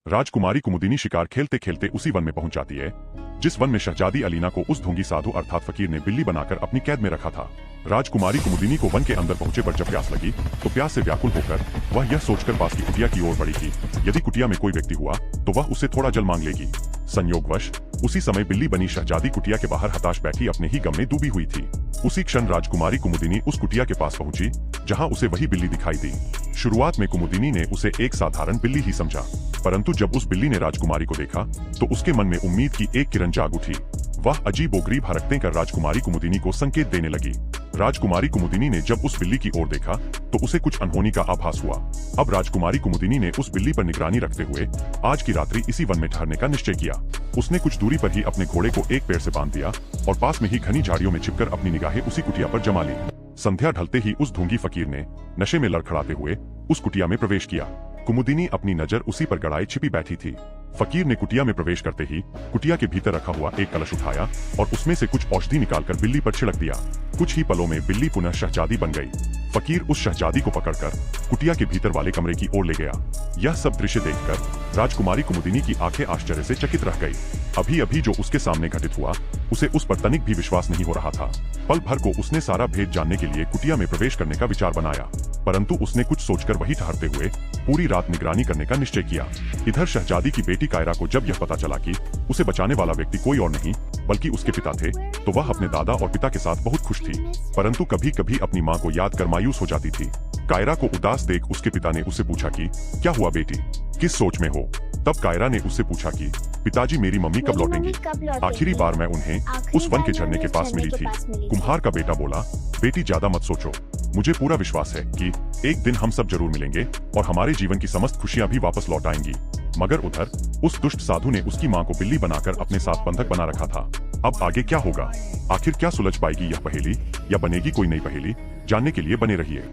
राजकुमारी कुमुदिनी शिकार खेलते खेलते उसी वन में पहुंच जाती है जिस वन में शहजादी अलीना को उस ढोंगी साधु अर्थात फकीर ने बिल्ली बनाकर अपनी कैद में रखा था। राजकुमारी कुमुदिनी को वन के अंदर पहुंचे पर जब प्यास लगी तो प्यास से व्याकुल होकर वह यह सोचकर पास की कुटिया की ओर बढ़ी कि यदि कुटिया में कोई व्यक्ति हुआ तो वह उससे थोड़ा जल मांग लेगी। संयोगवश उसी समय बिल्ली बनी शहजादी कुटिया के बाहर हताश बैठी अपने ही गम में डूबी हुई थी। उसी क्षण राजकुमारी कुमुदिनी उस कुटिया के पास पहुंची जहां उसे वही बिल्ली दिखाई दी। शुरुआत में कुमुदिनी ने उसे एक साधारण बिल्ली ही समझा, परंतु जब उस बिल्ली ने राजकुमारी को देखा तो उसके मन में उम्मीद की एक किरण जाग उठी। वह अजीबोगरीब हरकतें कर राजकुमारी कुमुदिनी को संकेत देने लगी। राजकुमारी कुमुदिनी ने जब उस बिल्ली की ओर देखा तो उसे कुछ अनहोनी का आभास हुआ। अब राजकुमारी कुमुदिनी ने उस बिल्ली पर निगरानी रखते हुए आज की रात्रि इसी वन में ठहरने का निश्चय किया। उसने कुछ दूरी पर ही अपने घोड़े को एक पेड़ से बांध दिया और पास में ही घनी झाड़ियों में छिपकर अपनी निगाहें उसी कुटिया पर जमा ली। संध्या ढलते ही उस ढोंगी फकीर ने नशे में लड़खड़ाते हुए उस कुटिया में प्रवेश किया। कुमुदिनी अपनी नजर उसी पर गड़ाए छिपी बैठी थी। फकीर ने कुटिया में प्रवेश करते ही कुटिया के भीतर रखा हुआ एक कलश उठाया और उसमें से कुछ औषधि निकालकर बिल्ली पर छिड़क दिया। कुछ ही पलों में बिल्ली पुनः शहजादी बन गई। फकीर उस शहजादी को पकड़कर कुटिया के भीतर वाले कमरे की ओर ले गया। यह सब दृश्य देखकर राजकुमारी कुमुदिनी की आंखें आश्चर्य से चकित रह गई। अभी अभी जो उसके सामने घटित हुआ उसे उस पर तनिक भी विश्वास नहीं हो रहा था। पल भर को उसने सारा भेद जानने के लिए कुटिया में प्रवेश करने का विचार बनाया, परंतु उसने कुछ सोचकर वहीं ठहरते हुए पूरी रात निगरानी करने का निश्चय किया। इधर शहजादी की बेटी कायरा को जब यह पता चला कि उसे बचाने वाला व्यक्ति कोई और नहीं बल्कि उसके पिता थे तो वह अपने दादा और पिता के साथ बहुत खुश थी, परंतु कभी कभी अपनी मां को याद कर मायूस हो जाती थी। कायरा को उदास देख उसके पिता ने उससे पूछा कि क्या हुआ बेटी, किस सोच में हो? तब कायरा ने उससे पूछा कि पिताजी मेरी मम्मी कब लौटेंगी? आखिरी बार मैं उन्हें उस वन के झरने के पास मिली थी। कुम्हार का बेटा बोला, बेटी ज्यादा मत सोचो, मुझे पूरा विश्वास है कि एक दिन हम सब जरूर मिलेंगे और हमारे जीवन की समस्त खुशियां भी वापस लौट आएंगी। मगर उधर उस दुष्ट साधु ने उसकी मां को बिल्ली बनाकर अपने साथ बंधक बना रखा था। अब आगे क्या होगा? आखिर क्या सुलझ पाएगी यह पहेली या बनेगी कोई नई पहेली? जानने के लिए बने रहिए।